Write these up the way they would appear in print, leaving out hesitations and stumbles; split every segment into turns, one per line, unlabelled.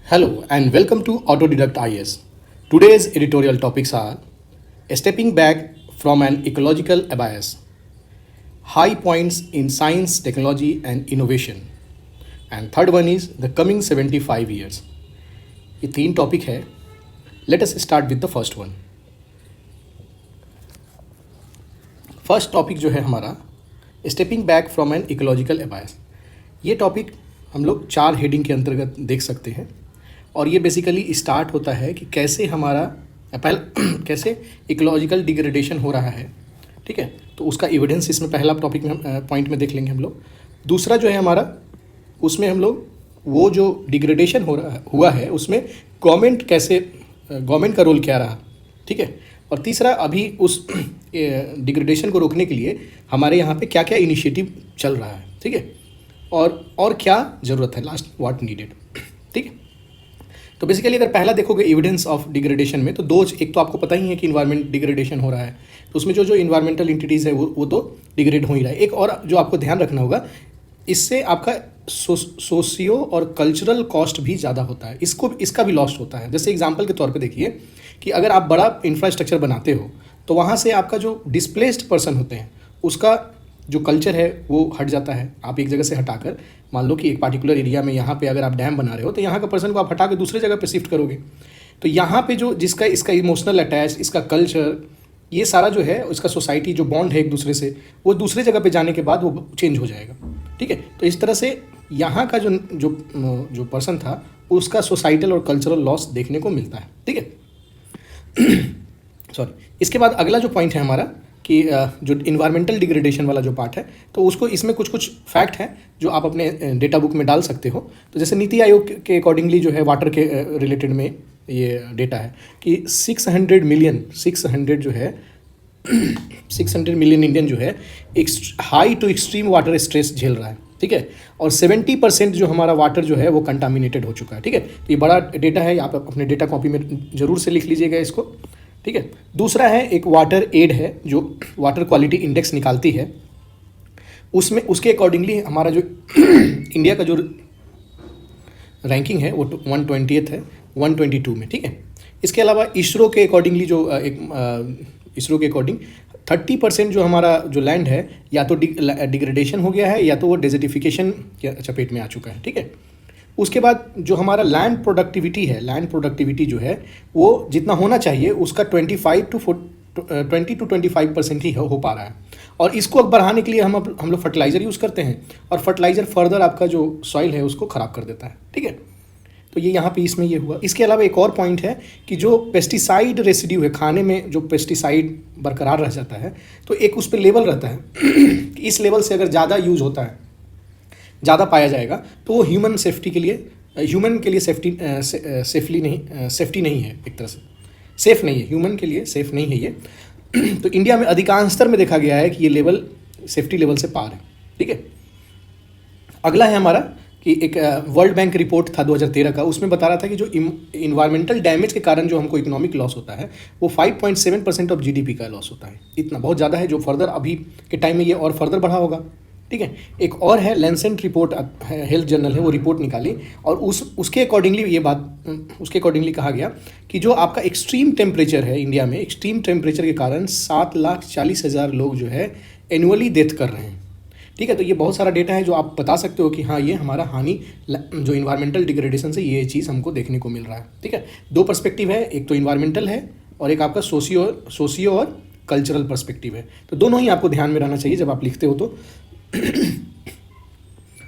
Hello and welcome to Autodidact IS. Today's editorial topics are stepping back from an ecological abyss, high points in science, technology, and innovation. And third one is the coming 75 years. ये तीन topic है. Let us start with the first one. First topic जो है हमारा stepping back from an ecological abyss. ये टॉपिक हम लोग 4 हेडिंग के अंतर्गत देख सकते हैं और ये बेसिकली स्टार्ट होता है कि कैसे हमारा कैसे इकोलॉजिकल डिग्रेडेशन हो रहा है. ठीक है, तो उसका एविडेंस इसमें पहला टॉपिक में पॉइंट में देख लेंगे हम लोग. दूसरा जो है हमारा उसमें हम लोग वो जो डिग्रेडेशन हुआ है उसमें गवर्नमेंट का रोल क्या रहा. ठीक है, और तीसरा अभी उस डिग्रेडेशन को रोकने के लिए हमारे यहाँ पे क्या क्या इनिशिएटिव चल रहा है. ठीक है, और क्या ज़रूरत है, लास्ट व्हाट नीडेड. ठीक है, तो बेसिकली अगर पहला देखोगे एविडेंस ऑफ डिग्रेडेशन में तो एक तो आपको पता ही है कि इन्वायरमेंट डिग्रेडेशन हो रहा है, तो उसमें जो इन्वायरमेंटल इंटिटीज़ है वो तो डिग्रेड हो ही रहा है. एक और जो आपको ध्यान रखना होगा, इससे आपका सोशियो और कल्चरल कॉस्ट भी ज़्यादा होता है, इसका भी लॉस्ट होता है. जैसे एग्जांपल के तौर पे देखिए कि अगर आप बड़ा इंफ्रास्ट्रक्चर बनाते हो तो वहाँ से आपका जो डिस्प्लेस्ड पर्सन होते हैं उसका जो कल्चर है वो हट जाता है. आप एक जगह से हटाकर मान लो कि एक पार्टिकुलर एरिया में यहाँ पे अगर आप डैम बना रहे हो तो यहाँ का पर्सन को आप हटा के दूसरे जगह पे शिफ्ट करोगे, तो यहाँ पे जो इसका इमोशनल अटैच, इसका कल्चर, ये सारा जो है उसका सोसाइटी जो बॉन्ड है एक दूसरे से, वो दूसरे जगह पे जाने के बाद वो चेंज हो जाएगा. ठीक है, तो इस तरह से यहाँ का जो पर्सन था उसका सोसाइटल और कल्चरल लॉस देखने को मिलता है. ठीक है, सॉरी. इसके बाद अगला जो पॉइंट है हमारा कि जो इन्वायरमेंटल डिग्रेडेशन वाला जो पार्ट है, तो उसको इसमें कुछ फैक्ट हैं जो आप अपने डेटा बुक में डाल सकते हो. तो जैसे नीति आयोग के अकॉर्डिंगली जो है वाटर के रिलेटेड में ये डेटा है कि 600 मिलियन इंडियन जो है high to extreme water stress झेल रहा है. ठीक है, और 70% जो हमारा वाटर जो है वो कंटामिनेटेड हो चुका है. ठीक है, तो ये बड़ा डेटा है, आप अपने डेटा कॉपी में ज़रूर से लिख लीजिएगा इसको. ठीक है, दूसरा है एक वाटर एड है जो वाटर क्वालिटी इंडेक्स निकालती है, उसमें उसके अकॉर्डिंगली हमारा जो इंडिया का जो रैंकिंग है वो 120th है 122 में. ठीक है, इसके अलावा इसरो के अकॉर्डिंगली जो इसरो के अकॉर्डिंग 30% जो हमारा जो लैंड है या तो डिग्रेडेशन हो गया है या तो वो डेजर्टिफिकेशन के चपेट में आ चुका है. ठीक है, उसके बाद जो हमारा लैंड प्रोडक्टिविटी जो है वो जितना होना चाहिए उसका 20 to 25% ही हो पा रहा है. और इसको बढ़ाने के लिए हम लोग फर्टिलाइज़र यूज़ करते हैं और फर्टिलाइज़र फर्दर आपका जो सॉइल है उसको ख़राब कर देता है. ठीक है, तो ये यहाँ पे इसमें ये हुआ. इसके अलावा एक और पॉइंट है कि जो पेस्टिसाइड रेसिड्यू है, खाने में जो पेस्टिसाइड बरकरार रह जाता है, तो एक उस पर लेवल रहता है कि इस लेवल से अगर ज़्यादा यूज़ होता है, ज़्यादा पाया जाएगा तो वो ह्यूमन के लिए सेफ्टी नहीं है, एक तरह से सेफ़ नहीं है, ह्यूमन के लिए सेफ़ नहीं है ये. तो इंडिया में अधिकांशतर में देखा गया है कि ये लेवल सेफ्टी लेवल से पार है. ठीक है, अगला है हमारा कि एक वर्ल्ड बैंक रिपोर्ट था 2013 का, उसमें बता रहा था कि जो इन्वायरमेंटल डैमेज के कारण जो हमको इकोनॉमिक लॉस होता है वो 5.7% ऑफ जीडीपी का लॉस होता है. इतना बहुत ज़्यादा है, जो फर्दर अभी के टाइम में ये और फर्दर बढ़ा होगा. ठीक है, एक और है लैंसेट रिपोर्ट, हेल्थ जर्नल है, वो रिपोर्ट निकाली और उसके अकॉर्डिंगली कहा गया कि जो आपका एक्सट्रीम टेम्परेचर है इंडिया में, एक्सट्रीम टेम्परेचर के कारण 7,40,000 लोग जो है एनुअली डेथ कर रहे हैं. ठीक है, तो ये बहुत सारा डेटा है जो आप बता सकते हो कि हाँ ये हमारा हानि जो इन्वायरमेंटल डिग्रेडेशन से ये चीज़ हमको देखने को मिल रहा है. ठीक है, 2 पर्सपेक्टिव है, एक तो इन्वायरमेंटल है और एक आपका सोशियो और कल्चरल पर्सपेक्टिव है. तो दोनों ही आपको ध्यान में रहना चाहिए जब आप लिखते हो, तो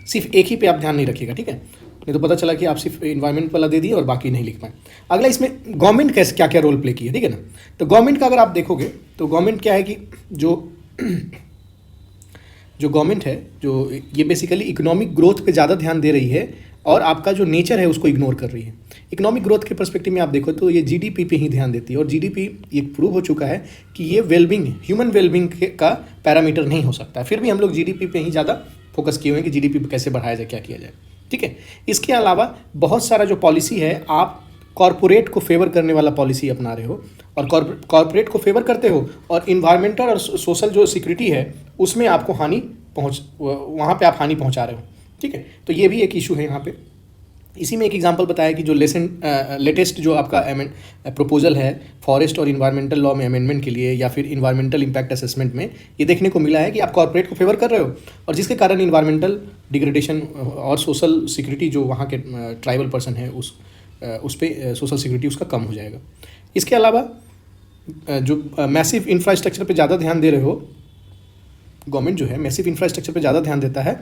सिर्फ एक ही पे आप ध्यान नहीं रखिएगा. ठीक है, नहीं तो पता चला कि आप सिर्फ इन्वायरमेंट वाला दे दिए और बाकी नहीं लिख पाए. अगला इसमें गवर्नमेंट कैसे क्या क्या रोल प्ले की है. ठीक है ना, तो गवर्नमेंट का अगर आप देखोगे तो गवर्नमेंट क्या है कि जो गवर्नमेंट है जो ये बेसिकली इकोनॉमिक ग्रोथ पे ज़्यादा ध्यान दे रही है और आपका जो नेचर है उसको इग्नोर कर रही है. इकोनॉमिक ग्रोथ के पर्सपेक्टिव में आप देखो तो ये जीडीपी पे ही ध्यान देती है और जीडीपी ये प्रूव हो चुका है कि ये ह्यूमन वेलबींग का पैरामीटर नहीं हो सकता है. फिर भी हम लोग जीडीपी पे ही ज़्यादा फोकस किए हुए हैं कि जीडीपी पे कैसे बढ़ाया जाए, क्या किया जाए. ठीक है, इसके अलावा बहुत सारा जो पॉलिसी है, आप कॉरपोरेट को फेवर करने वाला पॉलिसी अपना रहे हो और कॉरपोरेट को फेवर करते हो और इन्वायरमेंटल और सोशल जो सिक्योरिटी है उसमें आपको वहाँ पे आप हानि पहुँचा रहे हो. ठीक है, तो ये भी एक इशू है यहाँ पे. इसी में एक एग्जांपल बताया कि जो लेटेस्ट जो आपका प्रपोजल है फॉरेस्ट और इन्वायरमेंटल लॉ में अमेंडमेंट के लिए या फिर इन्वायरमेंटल इम्पैक्ट असेसमेंट में ये देखने को मिला है कि आप कॉर्पोरेट को फेवर कर रहे हो और जिसके कारण इन्वायरमेंटल डिग्रेडेशन और सोशल सिक्योरिटी जो वहाँ के ट्राइबल पर्सन है उस पर सोशल सिक्योरिटी उसका कम हो जाएगा। इसके अलावा जो मैसिव इंफ्रास्ट्रक्चर पे ज़्यादा ध्यान दे रहे हो, गवर्नमेंट जो है मैसिव इंफ्रास्ट्रक्चर पे ज़्यादा ध्यान देता है,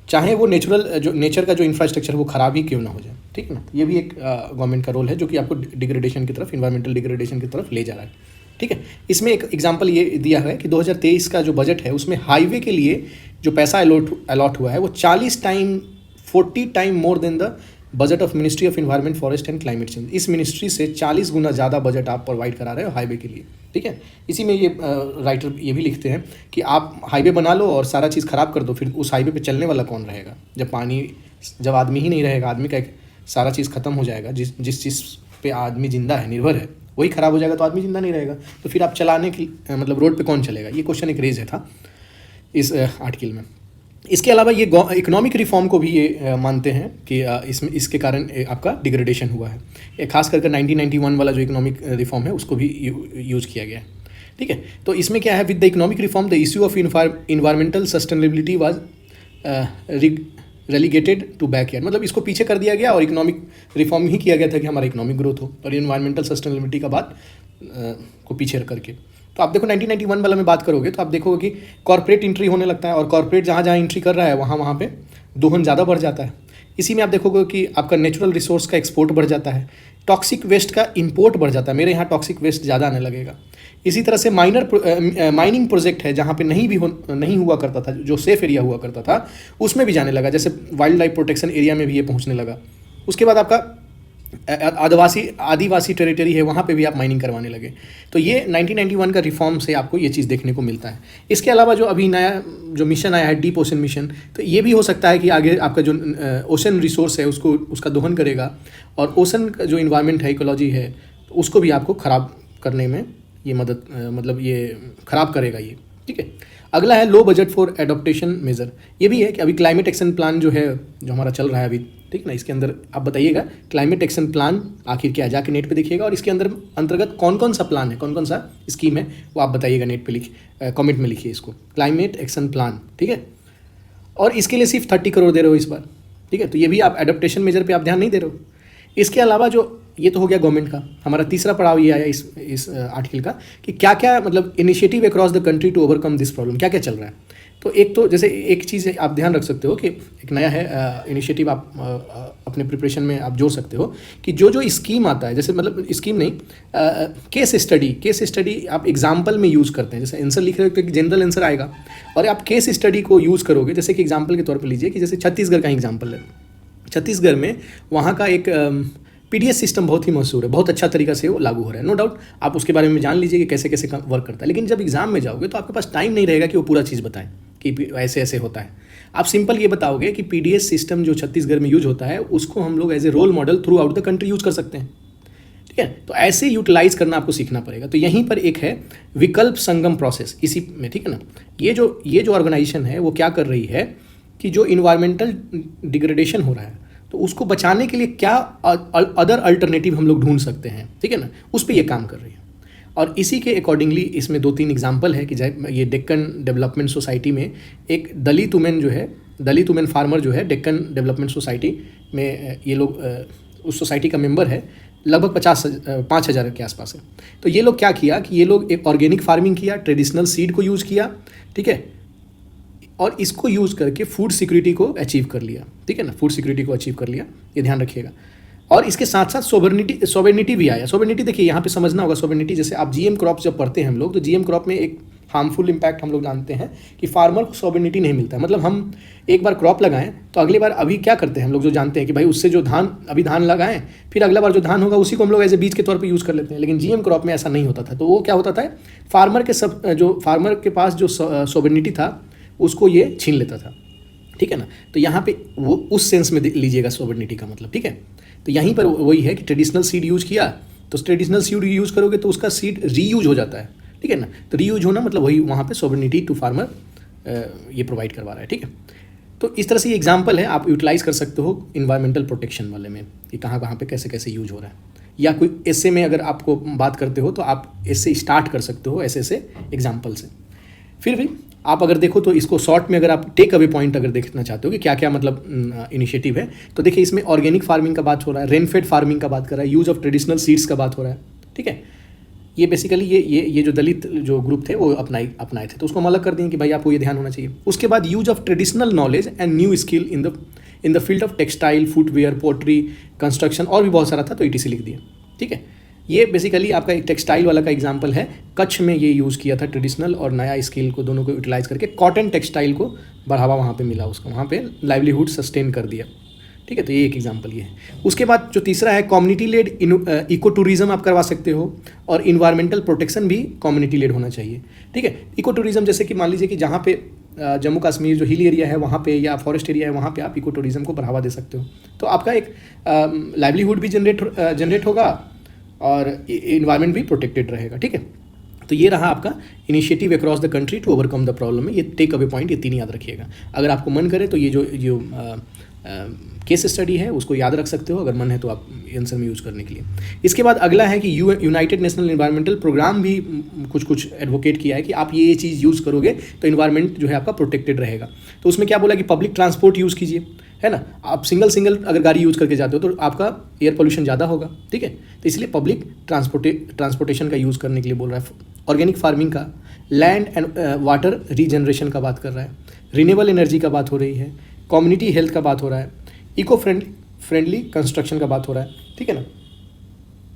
चाहे वो नेचर का जो इंफ्रास्ट्रक्चर वो ख़राब ही क्यों ना हो जाए, ठीक है ना। ये भी एक गवर्नमेंट का रोल है जो कि आपको डिग्रेडेशन की तरफ, इन्वायरमेंटल डिग्रेडेशन की तरफ ले जा रहा है, ठीक है। इसमें एक एग्जांपल ये दिया है कि 2023 का जो बजट है उसमें हाईवे के लिए जो पैसा अलॉट हुआ है वो 40 time more than the budget of ministry of environment forest and climate change. इस मिनिस्ट्री से 40 गुना ज़्यादा बजट आप प्रोवाइड करा रहे हो हाईवे के लिए, ठीक है। इसी में ये राइटर ये भी लिखते हैं कि आप हाईवे बना लो और सारा चीज़ ख़राब कर दो, फिर उस हाईवे पे चलने वाला कौन रहेगा जब आदमी ही नहीं रहेगा, आदमी का सारा चीज़ ख़त्म हो जाएगा, जिस चीज़ पे आदमी ज़िंदा है, निर्भर है, वही ख़राब हो जाएगा तो आदमी ज़िंदा नहीं रहेगा, तो फिर आप चलाने की मतलब रोड पे कौन चलेगा। ये क्वेश्चन एक रेज है था इस आर्टिकल में। इसके अलावा ये इकोनॉमिक रिफॉर्म को भी ये मानते हैं कि इसके कारण आपका डिग्रेडेशन हुआ है। खास करके 1991 वाला जो इकोनॉमिक रिफॉर्म है उसको भी यूज़ किया गया है, ठीक है। तो इसमें क्या है, with the economic reform the issue of environmental sustainability was relegated to backyard, मतलब इसको पीछे कर दिया गया और इकोनॉमिक रिफॉर्म ही किया गया था कि हमारा इकोनॉमिक ग्रोथ हो और इन्वायरमेंटल सस्टेनेबिलिटी का बात को पीछे करके। तो आप देखो 1991 वाला में बात करोगे तो आप देखोगे कि कॉर्पोरेट एंट्री होने लगता है और कॉर्पोरेट जहाँ जहाँ एंट्री कर रहा है वहाँ पे दोहन ज़्यादा बढ़ जाता है। इसी में आप देखोगे कि आपका नेचुरल रिसोर्स का एक्सपोर्ट बढ़ जाता है, टॉक्सिक वेस्ट का इंपोर्ट बढ़ जाता है, मेरे यहाँ टॉक्सिक वेस्ट ज़्यादा आने लगेगा। इसी तरह से माइनिंग प्रोजेक्ट है जहाँ पे नहीं हुआ करता था, जो सेफ एरिया हुआ करता था उसमें भी जाने लगा, जैसे वाइल्ड लाइफ प्रोटेक्शन एरिया में भी ये पहुँचने लगा। उसके बाद आपका आदिवासी टेरिटरी है वहाँ पे भी आप माइनिंग करवाने लगे। तो ये 1991 का रिफॉर्म से आपको ये चीज़ देखने को मिलता है। इसके अलावा जो अभी नया जो मिशन आया है डीप ओशन मिशन, तो ये भी हो सकता है कि आगे आपका जो ओशन रिसोर्स है उसका दोहन करेगा और ओशन का जो इन्वायरमेंट है, इकोलॉजी है, तो उसको भी आपको ख़राब करने में ये मतलब ये ख़राब करेगा ये, ठीक है। अगला है low budget for adaptation measure. ये भी है कि अभी क्लाइमेट एक्शन प्लान जो है जो हमारा चल रहा है अभी, ठीक ना, इसके अंदर आप बताइएगा क्लाइमेट एक्शन प्लान आखिर क्या है, जाके नेट पे देखिएगा और इसके अंतर्गत कौन कौन सा प्लान है, कौन कौन सा स्कीम है वो आप बताइएगा, नेट पे कमेंट में लिखिए इसको, क्लाइमेट एक्शन प्लान, ठीक है। और इसके लिए सिर्फ 30 करोड़ दे रहे हो इस बार, ठीक है। तो ये भी आप एडॉप्टेशन मेजर पर आप ध्यान नहीं दे रहे हो। इसके अलावा जो ये तो हो गया गवर्नमेंट का, हमारा तीसरा पड़ाव ये आया इस आर्टिकल का कि क्या क्या मतलब initiative across the country to overcome this problem, क्या क्या चल रहा है। तो एक तो जैसे एक चीज़ आप ध्यान रख सकते हो कि एक नया है इनिशिएटिव आप अपने प्रिपरेशन में आप जोड़ सकते हो कि जो स्कीम आता है, जैसे मतलब स्कीम नहीं, केस स्टडी आप एग्जाम्पल में यूज़ करते हैं। जैसे आंसर लिख रहे हो तो जनरल आंसर आएगा और आप केस स्टडी को यूज़ करोगे। जैसे कि एग्जाम्पल के तौर पर लीजिए कि जैसे छत्तीसगढ़ का एग्जाम्पल है, छत्तीसगढ़ में वहाँ का एक पीडीएस सिस्टम बहुत ही मशहूर है, बहुत अच्छा तरीका से वो लागू हो रहा है, नो डाउट आप उसके बारे में जान लीजिए कि कैसे कैसे वर्क करता है। लेकिन जब एग्जाम में जाओगे तो आपके पास टाइम नहीं रहेगा कि वो पूरा चीज़ बताएं कि ऐसे ऐसे होता है। आप सिंपल ये बताओगे कि पीडीएस सिस्टम जो छत्तीसगढ़ में यूज होता है उसको हम लोग as a role model throughout the country use कर सकते हैं, ठीक है। तो ऐसे यूटिलाइज करना आपको सीखना पड़ेगा। तो यहीं पर एक है विकल्प संगम प्रोसेस इसी में, ठीक है ना। ये जो ऑर्गेनाइजेशन है वो क्या कर रही है कि जो इन्वायरमेंटल डिग्रेडेशन हो रहा है तो उसको बचाने के लिए क्या अदर अल्टरनेटिव हम लोग ढूंढ सकते हैं, ठीक है ना, उस पर ये काम कर रही है। और इसी के अकॉर्डिंगली इसमें 2-3 एग्जांपल है कि ये डेक्कन डेवलपमेंट सोसाइटी में एक दलित वुमेन फार्मर जो है डेक्कन डेवलपमेंट सोसाइटी में, ये लोग उस सोसाइटी का मेंबर है, लगभग 5,000 के आसपास है। तो ये लोग क्या किया कि ये लोग एक ऑर्गेनिक फार्मिंग किया, ट्रेडिशनल सीड को यूज़ किया, ठीक है, और इसको यूज़ करके फूड सिक्योरिटी को अचीव कर लिया, ठीक है ना, फूड सिक्योरिटी को अचीव कर लिया, ये ध्यान रखिएगा। और इसके साथ साथ सोवेनिटी भी आया। सोवेनिटी देखिए यहाँ पे समझना होगा, सोवेनिटी जैसे आप जीएम क्रॉप जब पढ़ते हैं हम लोग, तो जीएम क्रॉप में एक हार्मफुल इम्पैक्ट हम लोग जानते हैं कि फार्मर को सोवेनिटी नहीं मिलता है। मतलब हम एक बार क्रॉप लगाएं तो अगली बार अभी क्या करते हैं हम लोग, जो जानते हैं कि भाई उससे जो धान लगाएं, फिर अगला बार जो धान होगा उसी को हम लोग एज ए बीज के तौर पे यूज़ कर लेते हैं। लेकिन जीएम क्रॉप में ऐसा नहीं होता था। तो वो क्या होता था, फार्मर के पास जो सोवेनिटी था उसको ये छीन लेता था, ठीक है ना। तो यहाँ पे वो उस सेंस में लीजिएगा सोवेनिटी का मतलब, ठीक है। तो यहीं पर वही है कि ट्रेडिशनल सीड यूज़ किया, तो ट्रेडिशनल सीड यूज़ करोगे तो उसका सीड रीयूज हो जाता है, ठीक है ना। तो रीयूज होना मतलब वही वहाँ पे सोवेनिटी टू फार्मर ये प्रोवाइड करवा रहा है, ठीक है। तो इस तरह से ये एग्जाम्पल है, आप यूटिलाइज कर सकते हो इन्वायरमेंटल प्रोटेक्शन वाले में कि कहाँ कहाँ पे कैसे कैसे यूज हो रहा है। या कोई ऐसे में अगर आपको बात करते हो तो आप इससे स्टार्ट कर सकते हो ऐसे ऐसे एग्जाम्पल से। फिर भी आप अगर देखो तो इसको शॉर्ट में अगर आप टेक अवे पॉइंट अगर देखना चाहते हो कि क्या क्या मतलब इनिशिएटिव है, तो देखिए इसमें ऑर्गेनिक फार्मिंग का बात हो रहा है, रेनफेड फार्मिंग का बात कर रहा है, यूज ऑफ ट्रेडिशनल सीड्स का बात हो रहा है। ठीक है, ये बेसिकली ये जो दलित जो ग्रुप थे वो अपनाए थे, तो उसको हम अलग कर देंगे कि भाई आपको ये ध्यान होना चाहिए। उसके बाद use of traditional knowledge and new skill in the field of textile, footwear, pottery, construction और भी बहुत सारा था, तो ETC लिख दिया। ठीक है, ये बेसिकली आपका एक टेक्सटाइल वाला का एग्जांपल है। कच्छ में ये यूज़ किया था, ट्रेडिशनल और नया स्किल को दोनों को यूटिलाइज करके कॉटन टेक्सटाइल को बढ़ावा वहाँ पे मिला, उसको वहाँ पे लाइवलीहुड सस्टेन कर दिया। ठीक है, तो ये एक एग्जांपल ये है। उसके बाद जो तीसरा है कम्युनिटी लेड इको टूरिज्म आप करवा सकते हो, और इन्वायरमेंटल प्रोटेक्शन भी कम्युनिटी लेड होना चाहिए। ठीक है, इको टूरिज्म जैसे कि मान लीजिए कि जहाँ पे जम्मू कश्मीर जो हिल एरिया है वहाँ पे या फॉरेस्ट एरिया है वहाँ पे आप इको टूरिज्म को बढ़ावा दे सकते हो, तो आपका एक लाइवलीहुड भी जनरेट होगा और इन्वायरमेंट भी प्रोटेक्टेड रहेगा। ठीक है, तो ये रहा आपका initiative across the country to overcome the problem में। ये टेक अवे पॉइंट ये 3 याद रखिएगा। अगर आपको मन करे तो ये जो केस स्टडी है उसको याद रख सकते हो, अगर मन है तो आप आंसर में यूज़ करने के लिए। इसके बाद अगला है कि यूनाइटेड नेशनल एनवायरमेंटल प्रोग्राम भी कुछ एडवोकेट किया है कि आप ये चीज़ यूज़ करोगे तो इन्वायरमेंट जो है आपका प्रोटेक्टेड रहेगा। तो उसमें क्या बोला कि पब्लिक ट्रांसपोर्ट यूज़ कीजिए, है ना। आप सिंगल अगर गाड़ी यूज़ करके जाते हो तो आपका एयर पोल्यूशन ज़्यादा होगा। ठीक है, तो इसलिए पब्लिक ट्रांसपोर्टेशन का यूज़ करने के लिए बोल रहा है। ऑर्गेनिक फार्मिंग का, लैंड एंड वाटर रीजनरेशन का बात कर रहा है, रिन्यूएबल एनर्जी का बात हो रही है, कम्युनिटी हेल्थ का बात हो रहा है, इको फ्रेंडली कंस्ट्रक्शन का बात हो रहा है। ठीक है ना,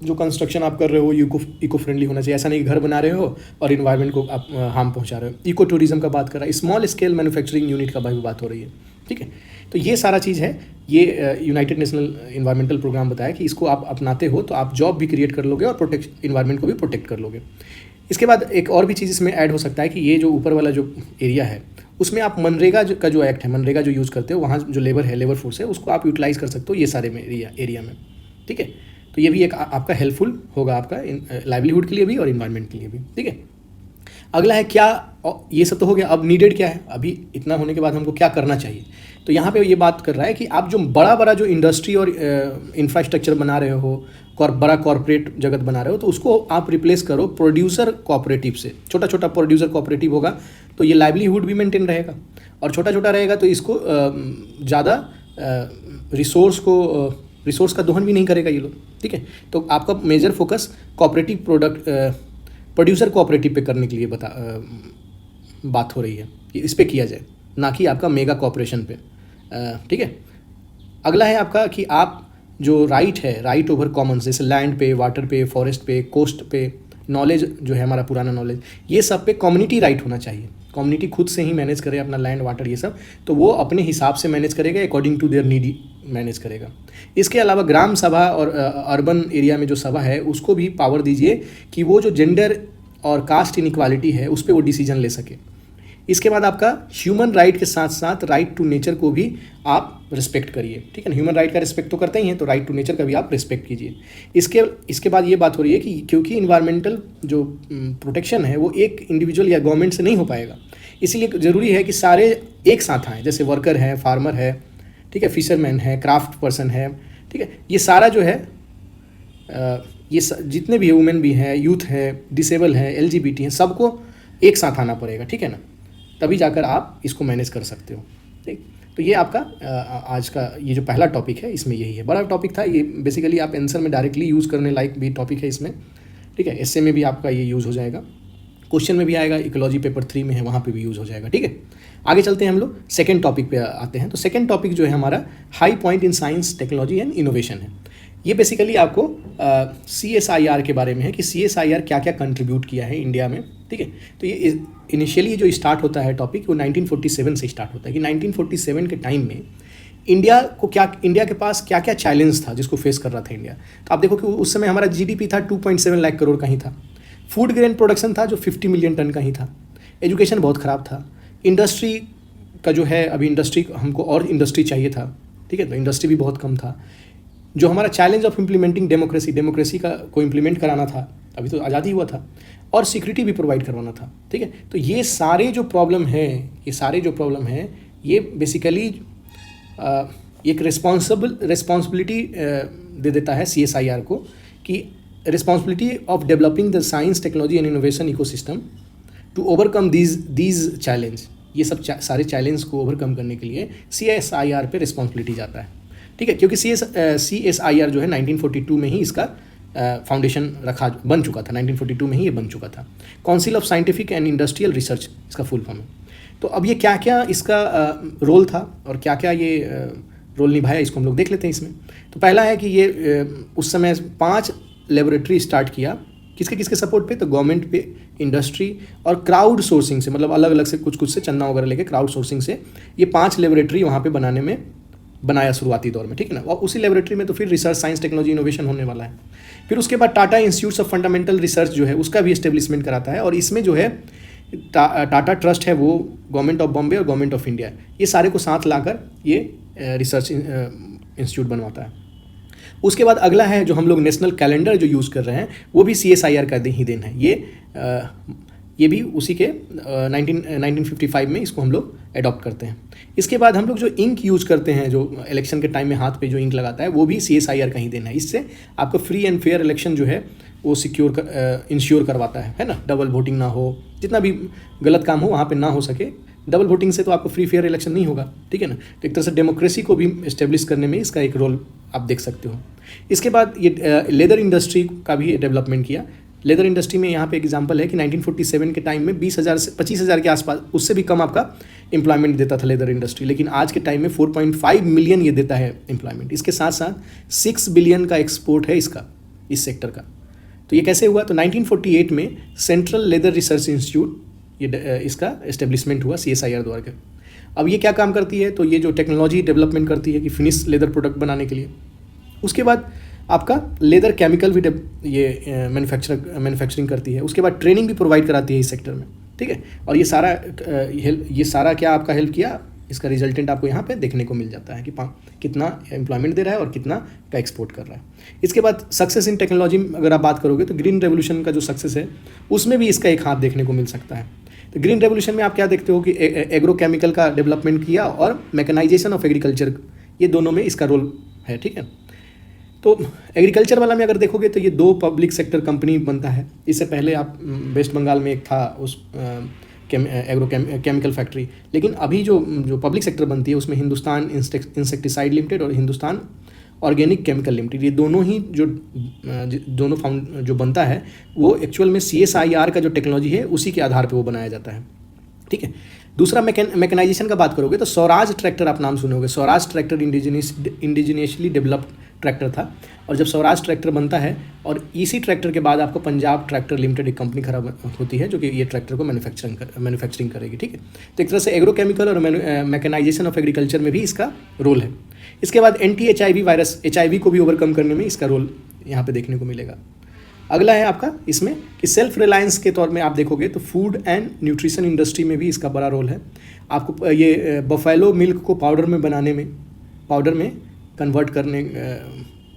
जो कंस्ट्रक्शन आप कर रहे हो इको फ्रेंडली होना चाहिए, ऐसा नहीं घर बना रहे हो और इन्वायरमेंट को आप हार्म पहुंचा रहे हो। इको टूरिज्म का बात कर रहा है, स्मॉल स्केल मैन्युफैक्चरिंग यूनिट का भी बात हो रही है। ठीक है, तो ये सारा चीज़ है। ये यूनाइटेड नेशनल इन्वायरमेंटल प्रोग्राम बताया कि इसको आप अपनाते हो तो आप जॉब भी क्रिएट कर लोगे और इन्वायरमेंट को भी प्रोटेक्ट कर लोगे। इसके बाद एक और भी चीज़ इसमें ऐड हो सकता है कि ये जो ऊपर वाला जो एरिया है उसमें आप मनरेगा का जो एक्ट है, मनरेगा जो यूज़ करते हो, वहाँ जो लेबर फोर्स है उसको आप यूटिलाइज़ कर सकते हो ये सारे में एरिया में। ठीक है, तो ये भी एक आपका हेल्पफुल होगा आपका लाइवलीहुड के लिए भी और इन्वायरमेंट के लिए भी। ठीक है, अगला है क्या, ये सब तो हो गया, अब नीडेड क्या है, अभी इतना होने के बाद हमको क्या करना चाहिए। तो यहाँ पे ये बात कर रहा है कि आप जो बड़ा जो इंडस्ट्री और इंफ्रास्ट्रक्चर बना रहे हो, बड़ा कॉर्पोरेट जगत बना रहे हो, तो उसको आप रिप्लेस करो प्रोड्यूसर कोऑपरेटिव से। छोटा प्रोड्यूसर कोऑपरेटिव होगा तो ये लाइवलीहुड भी मेंटेन रहेगा, और छोटा रहेगा तो इसको ज़्यादा रिसोर्स का दोहन भी नहीं करेगा ये लोग। ठीक है, तो आपका major focus cooperative producer cooperative पे करने के लिए बात हो रही है कि इस पे किया जाए, ना कि आपका मेगा कॉर्पोरेशन पे। ठीक है, अगला है आपका कि आप जो राइट ओवर कॉमन्स, जैसे लैंड पे, वाटर पे, फॉरेस्ट पे, कोस्ट पे, नॉलेज जो है हमारा पुराना नॉलेज, ये सब पे कम्युनिटी राइट होना चाहिए। कम्युनिटी खुद से ही मैनेज करे अपना लैंड, वाटर, ये सब, तो वो अपने हिसाब से मैनेज करेगा, according to their need manage करेगा। इसके अलावा ग्राम सभा और अर्बन एरिया में जो सभा है उसको भी पावर दीजिए कि वो जो जेंडर और कास्ट इनइक्वालिटी है उस पर वो डिसीजन ले सके। इसके बाद आपका ह्यूमन राइट के साथ साथ राइट टू नेचर को भी आप रिस्पेक्ट करिए। ठीक है ना, ह्यूमन राइट का रिस्पेक्ट तो करते ही हैं, तो राइट टू नेचर का भी आप रिस्पेक्ट कीजिए। इसके बाद ये बात हो रही है कि क्योंकि इन्वायरमेंटल जो प्रोटेक्शन है वो एक इंडिविजुअल या गवर्नमेंट से नहीं हो पाएगा, इसीलिए ज़रूरी है कि सारे एक साथ आएँ, जैसे वर्कर है, फार्मर है, ठीक है, फिशरमैन है, क्राफ्ट पर्सन है। ठीक है, ये सारा जो है जितने भी वुमेन भी हैं, यूथ है, डिसेबल है, LGBT हैं, सबको एक साथ आना पड़ेगा। ठीक है ना, तभी जाकर आप इसको मैनेज कर सकते हो। ठीक, तो ये आपका आज का ये जो पहला टॉपिक है इसमें यही है। बड़ा टॉपिक था ये, बेसिकली आप आंसर में डायरेक्टली यूज़ करने लायक भी टॉपिक है इसमें। ठीक है, एस्से में भी आपका ये यूज़ हो जाएगा, क्वेश्चन में भी आएगा, इकोलॉजी पेपर 3 में है वहाँ पे भी यूज़ हो जाएगा। ठीक है, आगे चलते हैं हम लोग सेकंड टॉपिक पे आते हैं। तो सेकंड टॉपिक जो है हमारा high point in science, technology and innovation है। ये बेसिकली आपको CSIR के बारे में है कि CSIR क्या क्या कंट्रीब्यूट किया है इंडिया में। ठीक है, तो ये इनिशियली जो स्टार्ट होता है टॉपिक वो 1947 से स्टार्ट होता है कि 1947 के टाइम में इंडिया के पास क्या क्या चैलेंज था जिसको फेस कर रहा था इंडिया। तो आप देखो कि उस समय हमारा GDP था 2.7 लाख करोड़ का ही था, फूड ग्रेन प्रोडक्शन था जो 50 मिलियन टन का ही था, एजुकेशन बहुत ख़राब था, इंडस्ट्री का जो है अभी इंडस्ट्री हमको और इंडस्ट्री चाहिए था। ठीक है, तो इंडस्ट्री भी बहुत कम था। जो हमारा चैलेंज ऑफ इम्प्लीमेंटिंग डेमोक्रेसी का को इम्प्लीमेंट कराना था, अभी तो आज़ादी हुआ था, और सिक्योरिटी भी प्रोवाइड करवाना था। ठीक है, तो ये सारे जो प्रॉब्लम है ये बेसिकली एक रिस्पॉन्सिबिलिटी दे देता है CSIR को कि responsibility of developing the science technology and innovation ecosystem to overcome these challenge. ये सब सारे चैलेंज को ओवरकम करने के लिए CSIR पे रिस्पॉन्सिबिलिटी जाता है, ठीक है। क्योंकि CSIR जो है 1942 में ही इसका फाउंडेशन बन चुका था, 1942 में ही ये बन चुका था। Council of scientific and industrial research इसका फुल फॉर्म है। तो अब ये क्या क्या इसका रोल था और क्या क्या ये रोल निभाया, इसको हम लोग देख लेते हैं इसमें। तो पहला है कि ये उस समय 5 लेबोरेटरी स्टार्ट किया, किसके किसके सपोर्ट पे, तो गवर्नमेंट पे, इंडस्ट्री और क्राउड सोर्सिंग से, मतलब अलग अलग से कुछ से चंदा वगैरह लेके क्राउड सोर्सिंग से ये 5 लेबोरेटरी वहाँ पे बनाया शुरुआती दौर में, ठीक है ना। और उसी लेबोरेटरी में तो फिर रिसर्च, साइंस, टेक्नोलॉजी, इनोवेशन होने वाला है। फिर उसके बाद Tata institutes of fundamental research जो है उसका भी एस्टेब्लिशमेंट कराता है, और इसमें जो है टाटा ट्रस्ट है वो गवर्नमेंट ऑफ बॉम्बे और गवर्नमेंट ऑफ इंडिया, ये सारे को साथ लाकर ये रिसर्च इंस्टीट्यूट बनवाता है। उसके बाद अगला है जो हम लोग नेशनल कैलेंडर जो यूज़ कर रहे हैं वो भी CSIR का ही देन है। ये भी उसी के 1955 में इसको हम लोग अडॉप्ट करते हैं। इसके बाद हम लोग जो इंक यूज़ करते हैं, जो इलेक्शन के टाइम में हाथ पे जो इंक लगाता है, वो भी CSIR का ही देना है। इससे आपको फ्री एंड फेयर इलेक्शन जो है वो इंश्योर करवाता है ना। डबल वोटिंग ना हो, जितना भी गलत काम हो वहाँ पे ना हो सके। डबल वोटिंग से तो आपको फ्री फेयर इलेक्शन नहीं होगा, ठीक है ना। तो एक तरह से डेमोक्रेसी को भी इस्टेब्लिश करने में इसका एक रोल आप देख सकते हो। इसके बाद ये लेदर इंडस्ट्री का भी डेवलपमेंट किया। लेदर इंडस्ट्री में यहाँ पे एग्जांपल है कि 1947 के टाइम में 20,000 से 25,000 के आसपास, उससे भी कम आपका एम्प्लॉयमेंट देता था लेदर इंडस्ट्री, लेकिन आज के टाइम में 4.5 मिलियन ये देता है एम्प्लॉयमेंट। इसके साथ साथ 6 बिलियन का एक्सपोर्ट है इसका, इस सेक्टर का। तो ये कैसे हुआ, तो 1948 में सेंट्रल लेदर रिसर्च इंस्टीट्यूट ये इसका एस्टेब्लिशमेंट हुआ CSIR द्वारा के। अब ये क्या काम करती है, तो ये जो टेक्नोलॉजी डेवलपमेंट करती है कि फिनिश लेदर प्रोडक्ट बनाने के लिए। उसके बाद आपका लेदर केमिकल भी ये मैन्युफैक्चरिंग करती है। उसके बाद ट्रेनिंग भी प्रोवाइड कराती है इस सेक्टर में, ठीक है। और ये सारा क्या आपका हेल्प किया, इसका रिजल्टेंट आपको यहाँ पे देखने को मिल जाता है कि कितना एम्प्लॉयमेंट दे रहा है और कितना का एक्सपोर्ट कर रहा है। इसके बाद सक्सेस इन टेक्नोलॉजी अगर आप बात करोगे तो ग्रीन रेवोल्यूशन का जो सक्सेस है उसमें भी इसका एक हाथ देखने को मिल सकता है। तो ग्रीन रेवोल्यूशन में आप क्या देखते हो कि एग्रोकेमिकल का डेवलपमेंट किया और मैकेनाइजेशन ऑफ एग्रीकल्चर, ये दोनों में इसका रोल है, ठीक है। तो एग्रीकल्चर वाला में अगर देखोगे तो ये 2 पब्लिक सेक्टर कंपनी बनता है। इससे पहले आप वेस्ट बंगाल में एक था उस केमिकल फैक्ट्री, लेकिन अभी जो पब्लिक सेक्टर बनती है उसमें हिंदुस्तान इंसेक्टिसाइड लिमिटेड और हिंदुस्तान ऑर्गेनिक केमिकल लिमिटेड, ये दोनों ही जो बनता है वो एक्चुअल में CSIR का जो टेक्नोलॉजी है उसी के आधार पे वो बनाया जाता है, ठीक है। दूसरा मैकेनाइजेशन का बात करोगे तो स्वराज ट्रैक्टर आप नाम सुनोगे। Swaraj tractor indigenously developed tractor था, और जब स्वराज ट्रैक्टर बनता है और इसी ट्रैक्टर के बाद आपको पंजाब ट्रैक्टर लिमिटेड एक कंपनी खराब होती है जो कि ये ट्रैक्टर को मैन्युफैक्चरिंग करेगी, ठीक है। तो एक तरह से एग्रोकेमिकल और मैकेनाइजेशन ऑफ एग्रीकल्चर में भी इसका रोल है। इसके बाद anti-HIV वायरस, HIV को भी ओवरकम करने में इसका रोल यहाँ पे देखने को मिलेगा। अगला है आपका इसमें कि सेल्फ रिलायंस के तौर में आप देखोगे तो फूड एंड न्यूट्रिशन इंडस्ट्री में भी इसका बड़ा रोल है। आपको ये बफेलो मिल्क को पाउडर में कन्वर्ट करने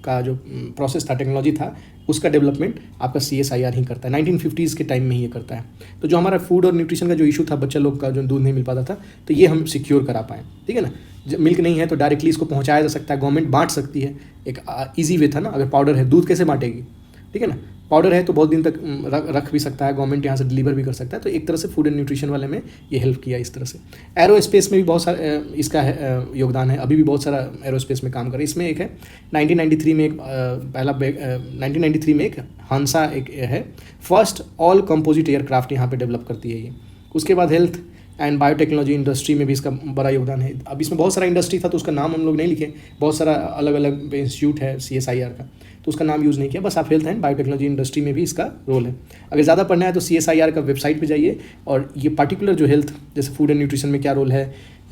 का जो प्रोसेस था, टेक्नोलॉजी था, उसका डेवलपमेंट आपका CSIR ही करता है। 1950s के टाइम में ही ये करता है। तो जो हमारा फूड और न्यूट्रिशन का जो इशू था, बच्चा लोग का जो दूध नहीं मिल पाता था, तो ये हम सिक्योर करा पाएँ, ठीक है ना। जब मिल्क नहीं है तो डायरेक्टली इसको पहुँचाया जा सकता है, गवर्नमेंट बांट सकती है, एक ईजी वे था ना। अगर पाउडर है, दूध कैसे बांटेगी, ठीक है ना। पाउडर है तो बहुत दिन तक रख भी सकता है, गवर्नमेंट यहाँ से डिलीवर भी कर सकता है। तो एक तरह से फूड एंड न्यूट्रिशन वाले में ये हेल्प किया इस तरह से। एरोस्पेस में भी बहुत सारा इसका योगदान है, अभी भी बहुत सारा एरोस्पेस में काम कर रहे हैं। इसमें एक है 1993 में एक 1993 में एक हांसा एक है, फर्स्ट ऑल कंपोजिट एयरक्राफ्ट यहाँ पे डेवलप करती है ये। उसके बाद हेल्थ एंड बायोटेक्नोलॉजी इंडस्ट्री में भी इसका बड़ा योगदान है। अब इसमें बहुत सारा इंडस्ट्री था तो उसका नाम हम लोग नहीं लिखे, बहुत सारा अलग अलग इंस्टीट्यूट है CSIR का, तो उसका नाम यूज़ नहीं किया, बस आप हेल्थ एंड बायोटेक्नोलॉजी इंडस्ट्री में भी इसका रोल है। अगर ज़्यादा पढ़ना है तो CSIR का वेबसाइट पे जाइए और ये पर्टिकुलर जो हेल्थ, जैसे फूड एंड न्यूट्रिशन में क्या रोल है,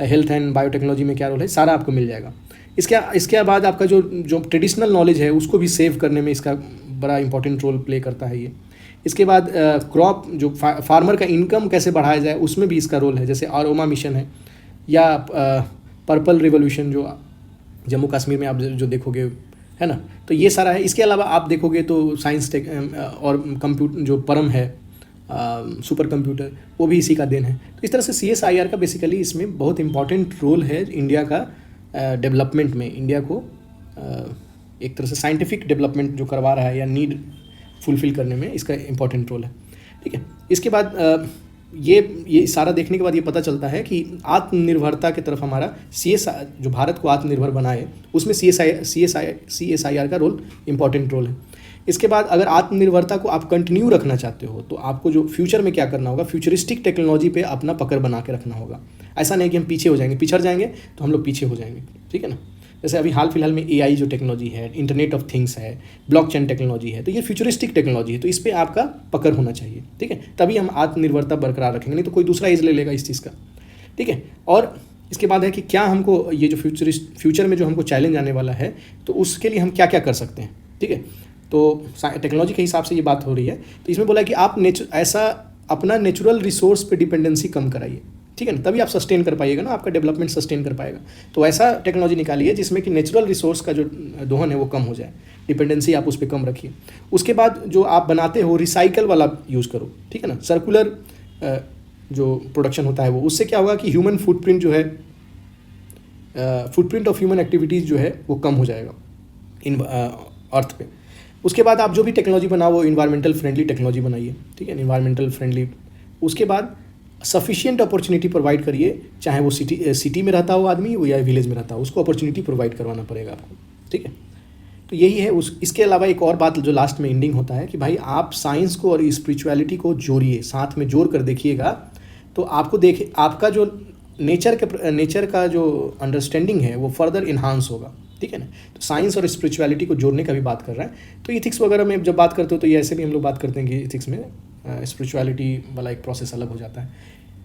हेल्थ एंड बायोटेक्नोलॉजी में क्या रोल है, सारा आपको मिल जाएगा। इसके बाद आपका जो ट्रेडिशनल नॉलेज है उसको भी सेव करने में इसका बड़ा इंपॉर्टेंट रोल प्ले करता है ये। इसके बाद क्रॉप जो फार्मर का इनकम कैसे बढ़ाया जाए उसमें भी इसका रोल है, जैसे आरोमा मिशन है या पर्पल रिवोल्यूशन जो जम्मू कश्मीर में आप जो देखोगे, है ना। तो ये सारा है। इसके अलावा आप देखोगे तो साइंस टेक और कंप्यूटर जो परम है, सुपर कंप्यूटर, वो भी इसी का देन है। तो इस तरह से CSIR का बेसिकली इसमें बहुत इंपॉर्टेंट रोल है इंडिया का डेवलपमेंट में। इंडिया को एक तरह से साइंटिफिक डेवलपमेंट जो करवा रहा है या नीड फुलफिल करने में इसका इंपॉर्टेंट रोल है। ठीक है, इसके बाद ये सारा देखने के बाद ये पता चलता है कि आत्मनिर्भरता की तरफ हमारा जो भारत को आत्मनिर्भर बनाए उसमें CSIR का रोल इंपॉर्टेंट रोल है। इसके बाद अगर आत्मनिर्भरता को आप कंटिन्यू रखना चाहते हो तो आपको जो फ्यूचर में क्या करना होगा, फ्यूचरिस्टिक टेक्नोलॉजी पे अपना पकड़ बना के रखना होगा। ऐसा नहीं कि हम पीछे हो जाएंगे, पिछड़ जाएंगे तो हम लोग पीछे हो जाएंगे। ठीक है ना, जैसे अभी हाल फिलहाल में AI जो टेक्नोलॉजी है, इंटरनेट ऑफ थिंग्स है, ब्लॉकचेन टेक्नोलॉजी है, तो ये फ्यूचरिस्टिक टेक्नोलॉजी है, तो इस पर आपका पकड़ होना चाहिए। ठीक है, तभी हम आत्मनिर्भरता बरकरार रखेंगे, नहीं तो कोई दूसरा एज ले लेगा इस चीज़ का। ठीक है, और इसके बाद है कि क्या हमको ये जो फ्यूचर में जो हमको चैलेंज आने वाला है तो उसके लिए हम क्या क्या कर सकते हैं। ठीक है, तो टेक्नोलॉजी के हिसाब से ये बात हो रही है। तो इसमें बोला है कि आप ऐसा अपना नेचुरल रिसोर्स पे डिपेंडेंसी कम कराइए। ठीक है ना, तभी आप सस्टेन कर पाइएगा ना, आपका डेवलपमेंट सस्टेन कर पाएगा। तो ऐसा टेक्नोलॉजी निकालिए जिसमें कि नेचुरल रिसोर्स का जो दोहन है वो कम हो जाए, डिपेंडेंसी आप उस पर कम रखिए। उसके बाद जो आप बनाते हो रिसाइकल वाला यूज़ करो। ठीक है ना, सर्कुलर जो प्रोडक्शन होता है वो, उससे क्या होगा कि ह्यूमन फुटप्रिंट जो है, फुटप्रिंट ऑफ ह्यूमन एक्टिविटीज़ जो है वो कम हो जाएगा इन अर्थ पे। उसके बाद आप जो भी टेक्नोलॉजी बनाओ वो इन्वायरमेंटल फ्रेंडली टेक्नोलॉजी बनाइए। ठीक है, इन्वायरमेंटल फ्रेंडली। उसके बाद सफिशिएंट अपॉर्चुनिटी प्रोवाइड करिए, चाहे वो सिटी में रहता हो आदमी या विलेज में रहता हो, उसको अपॉर्चुनिटी प्रोवाइड करवाना पड़ेगा आपको। ठीक है, तो यही है। इसके अलावा एक और बात जो लास्ट में एंडिंग होता है कि भाई आप साइंस को और स्पिरिचुअलिटी को जोड़िए, साथ में जोड़ कर देखिएगा तो आपको आपका जो नेचर का जो अंडरस्टैंडिंग है वो फर्दर इन्हांस होगा। ठीक है ना, तो साइंस और स्पिरिचुअलिटी को जोड़ने का भी बात कर रहा है। तो इथिक्स वगैरह में जब बात करते हो तो ये ऐसे भी हम लोग बात करते हैं कि इथिक्स में स्पिरिचुअलिटी वाला एक प्रोसेस अलग हो जाता है।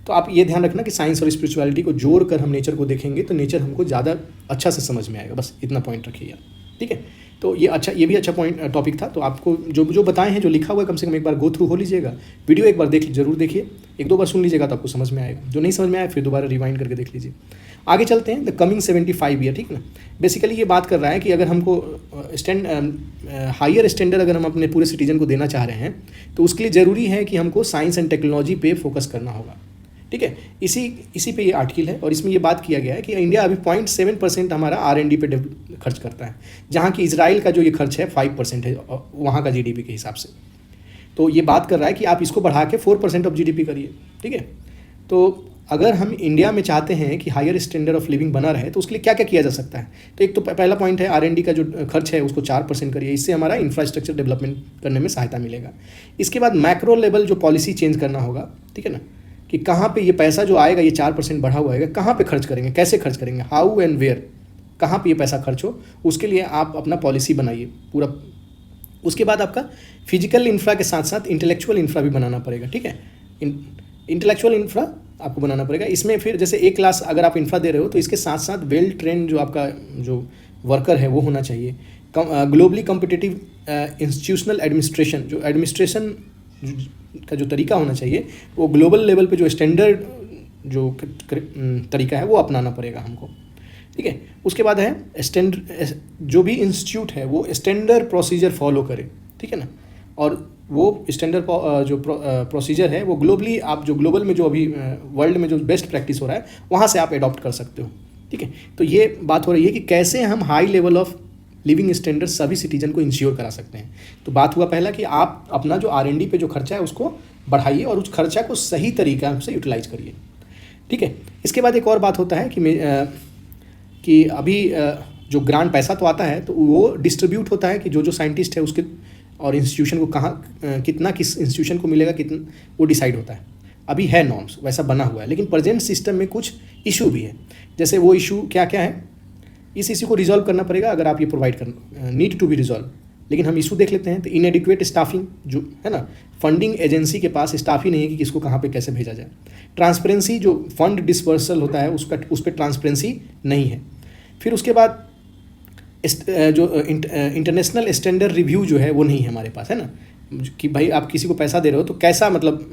तो आप ये ध्यान रखना कि साइंस और स्पिरिचुअलिटी को जोड़ कर हम नेचर को देखेंगे तो नेचर हमको ज़्यादा अच्छा से समझ में आएगा। बस इतना पॉइंट रखिए यार। ठीक है, तो ये भी अच्छा टॉपिक था। तो आपको जो बताए हैं, जो लिखा हुआ है, कम से कम एक बार गो थ्रू हो लीजिएगा। वीडियो एक बार जरूर देखिए, एक दो बार सुन लीजिएगा तो आपको समझ में आएगा। जो नहीं समझ में आया फिर दोबारा रिवाइंड करके देख लीजिए। आगे चलते हैं, द कमिंग 75 ईयर। ठीक है ना, बेसिकली ये बात कर रहा है कि अगर हमको हायर स्टैंडर्ड अगर हम अपने पूरे सिटीजन को देना चाह रहे हैं तो उसके लिए ज़रूरी है कि हमको साइंस एंड टेक्नोलॉजी पे फोकस करना होगा। ठीक है, इसी पे ये आर्टिकल है और इसमें ये बात किया गया है कि इंडिया अभी 0.7% हमारा R&D पे खर्च करता है, जहाँ की इजराइल का जो ये खर्च है 5% है वहाँ का GDP के हिसाब से। तो ये बात कर रहा है कि आप इसको बढ़ा के 4% ऑफ GDP करिए। ठीक है, तो अगर हम इंडिया में चाहते हैं कि हायर स्टैंडर्ड ऑफ लिविंग बना रहे तो उसके लिए क्या क्या किया जा सकता है। तो एक तो पहला पॉइंट है R&D का जो खर्च है उसको 4% करिए, इससे हमारा इंफ्रास्ट्रक्चर डेवलपमेंट करने में सहायता मिलेगा। इसके बाद मैक्रो लेवल जो पॉलिसी चेंज करना होगा। ठीक है ना, कि कहाँ पे ये पैसा जो आएगा, ये 4% बढ़ा हुआ आएगा, कहाँ पे खर्च करेंगे, कैसे खर्च करेंगे, हाउ एंड वेयर, कहाँ पे ये पैसा खर्च हो, उसके लिए आप अपना पॉलिसी बनाइए पूरा। उसके बाद आपका फिजिकल इंफ्रा के साथ साथ इंटेलेक्चुअल इंफ्रा भी बनाना पड़ेगा। ठीक है, इंटेलेक्चुअल इंफ्रा आपको बनाना पड़ेगा। इसमें फिर जैसे एक क्लास अगर आप इंफ्रा दे रहे हो तो इसके साथ साथ वेल ट्रेंड जो आपका जो वर्कर है वो होना चाहिए। ग्लोबली कम्पिटिटिव इंस्टीट्यूशनल एडमिनिस्ट्रेशन, जो एडमिनिस्ट्रेशन का जो तरीका होना चाहिए वो ग्लोबल लेवल पे जो स्टैंडर्ड जो तरीका है वो अपनाना पड़ेगा हमको। ठीक है, उसके बाद है जो भी इंस्टीट्यूट है वो स्टैंडर्ड प्रोसीजर फॉलो करे। ठीक है ना, और वो स्टैंडर्ड जो प्रोसीजर है वो ग्लोबली आप जो ग्लोबल में जो अभी वर्ल्ड में जो बेस्ट प्रैक्टिस हो रहा है वहाँ से आप अडॉप्ट कर सकते हो। ठीक है, तो ये बात हो रही है कि कैसे हम high level of living standard सभी सिटीजन को इंश्योर करा सकते हैं। तो बात हुआ पहला कि आप अपना जो R&D पे जो खर्चा है उसको बढ़ाइए और उस खर्चा को सही तरीका से यूटिलाइज करिए। ठीक है, इसके बाद एक और बात होता है कि अभी जो ग्रांट पैसा तो आता है तो वो डिस्ट्रीब्यूट होता है कि जो साइंटिस्ट है उसके और इंस्टीट्यूशन को कहाँ कितना किस इंस्टीट्यूशन को मिलेगा कितना, वो डिसाइड होता है। अभी है नॉर्म्स वैसा बना हुआ है, लेकिन प्रेजेंट सिस्टम में कुछ इशू भी है। जैसे वो इशू क्या क्या है, इस इशू को रिजॉल्व करना पड़ेगा अगर आप ये प्रोवाइड कर नीड टू बी रिजॉल्व। लेकिन हम इशू देख लेते हैं। तो इनएडिक्वेट स्टाफिंग जो है ना, फंडिंग एजेंसी के पास स्टाफ ही नहीं है कि किसको कहाँ पे कैसे भेजा जाए। ट्रांसपेरेंसी, जो फंड डिस्पर्सल होता है उस पर ट्रांसपेरेंसी नहीं है। फिर उसके बाद जो इंटरनेशनल स्टैंडर्ड रिव्यू जो है वो नहीं है हमारे पास, है ना, कि भाई आप किसी को पैसा दे रहे हो तो कैसा, मतलब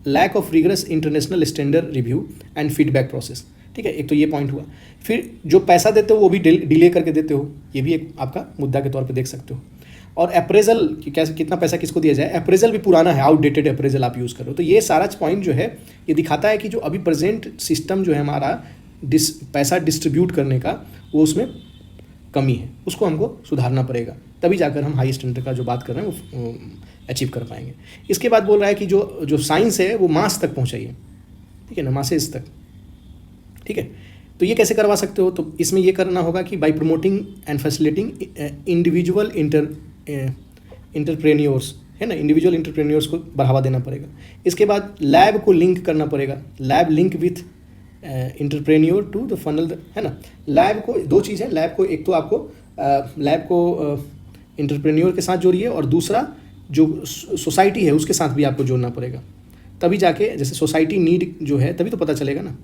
lack of rigorous international standard review and feedback process. ठीक है, एक तो ये पॉइंट हुआ। फिर जो पैसा देते हो वो भी डिले करके देते हो, ये भी एक आपका मुद्दा के तौर पे देख सकते हो। और अप्रेजल कि कैसे कितना पैसा किसको दिया जाए, अप्रेजल भी पुराना है, आउटडेटेड अप्रेजल आप यूज़ करो। तो ये सारा पॉइंट जो है ये दिखाता है कि जो अभी प्रेजेंट सिस्टम जो है हमारा पैसा डिस्ट्रीब्यूट करने का, वो उसमें कमी है, उसको हमको सुधारना पड़ेगा, तभी जाकर हम हाई स्टैंडर्ड का जो बात कर रहे हैं वो अचीव कर पाएंगे। इसके बाद बोल रहा है कि जो साइंस है वो मास तक पहुँचाइए, ठीक है ना, मासेस तक, ठीक है। तो ये कैसे करवा सकते हो, तो इसमें ये करना होगा कि bye promoting and facilitating individual entrepreneurs, है ना, इंडिविजुअल इंटरप्रेन्योर्स को बढ़ावा देना पड़ेगा। इसके बाद लैब को लिंक करना पड़ेगा, lab link with entrepreneur to the funnel, है ना। लैब को दो चीज़ है, लैब को एक तो आपको लैब को इंटरप्रेन्योर के साथ जोड़िए, और दूसरा जो सोसाइटी है उसके साथ भी आपको जोड़ना पड़ेगा, तभी जाके जैसे सोसाइटी नीड जो है तभी तो पता चलेगा ना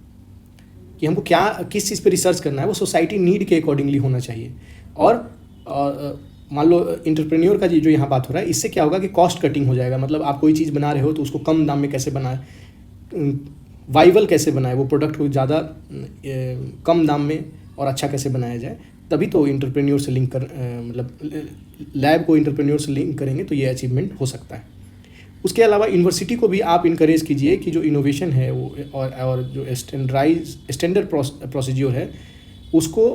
कि हमको क्या किस चीज़ पे रिसर्च करना है, वो सोसाइटी नीड के अकॉर्डिंगली होना चाहिए। और मान लो इंटरप्रेन्योर का जो यहाँ बात हो रहा है, इससे क्या होगा कि कॉस्ट कटिंग हो जाएगा। मतलब आप कोई चीज़ बना रहे हो तो उसको कम दाम में कैसे बनाए, वाइबल कैसे बनाए, वो प्रोडक्ट को ज़्यादा कम दाम में और अच्छा कैसे बनाया जाए, तभी तो इंटरप्रेन्योर से लिंक कर मतलब लैब को इंटरप्रेन्योर से लिंक करेंगे तो ये अचीवमेंट हो सकता है। उसके अलावा यूनिवर्सिटी को भी आप इनकरेज कीजिए कि जो इनोवेशन है वो और जो स्टैंडर्ड प्रोसीज्योर है उसको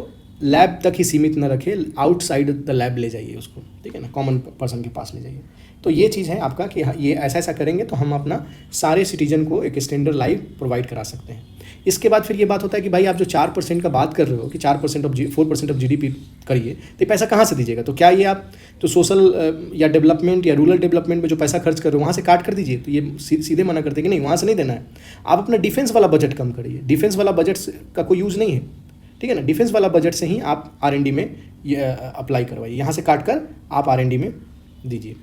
लैब तक ही सीमित न रखे, आउटसाइड द लैब ले जाइए उसको, ठीक है ना, कॉमन पर्सन के पास ले जाइए। तो ये चीज़ है आपका कि ये ऐसा ऐसा करेंगे तो हम अपना सारे सिटीजन को एक स्टैंडर्ड लाइफ प्रोवाइड करा सकते हैं। इसके बाद फिर ये बात होता है कि भाई आप जो 4% का बात कर रहे हो कि 4% ऑफ GDP करिए, तो ये पैसा कहाँ से दीजिएगा? तो क्या ये आप तो सोशल या डेवलपमेंट या रूरल डेवलपमेंट में जो पैसा खर्च कर रहे हो वहाँ से काट कर दीजिए? तो ये सीधे मना करते हैं कि नहीं, वहाँ से नहीं देना है। आप अपना डिफेंस वाला बजट कम करिए, डिफेंस वाला बजट का कोई यूज़ नहीं है, ठीक है ना। डिफेंस वाला बजट से ही आप R&D में ये अप्लाई करवाइए, यहाँ से काट कर आप R&D में दीजिए।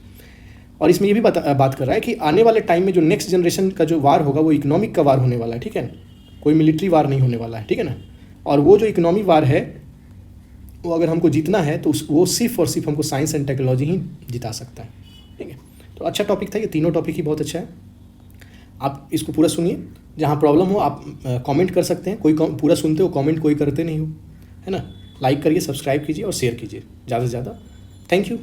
और इसमें ये भी बात कर रहा है कि आने वाले टाइम में जो नेक्स्ट जनरेशन का जो वार होगा वो इकोनॉमिक का वार होने वाला है, ठीक है ना, कोई मिलिट्री वार नहीं होने वाला है, ठीक है ना। और वो जो इकोनॉमी वार है वो अगर हमको जीतना है तो वो सिर्फ और सिर्फ हमको साइंस एंड टेक्नोलॉजी ही जिता सकता है, ठीक है। तो अच्छा टॉपिक था ये, तीनों टॉपिक ही बहुत अच्छा है। आप इसको पूरा सुनिए, जहाँ प्रॉब्लम हो आप कमेंट कर सकते हैं। कोई पूरा सुनते हो, कमेंट कोई करते नहीं हो, है ना। लाइक करिए, सब्सक्राइब कीजिए और शेयर कीजिए ज़्यादा से ज़्यादा। Thank you.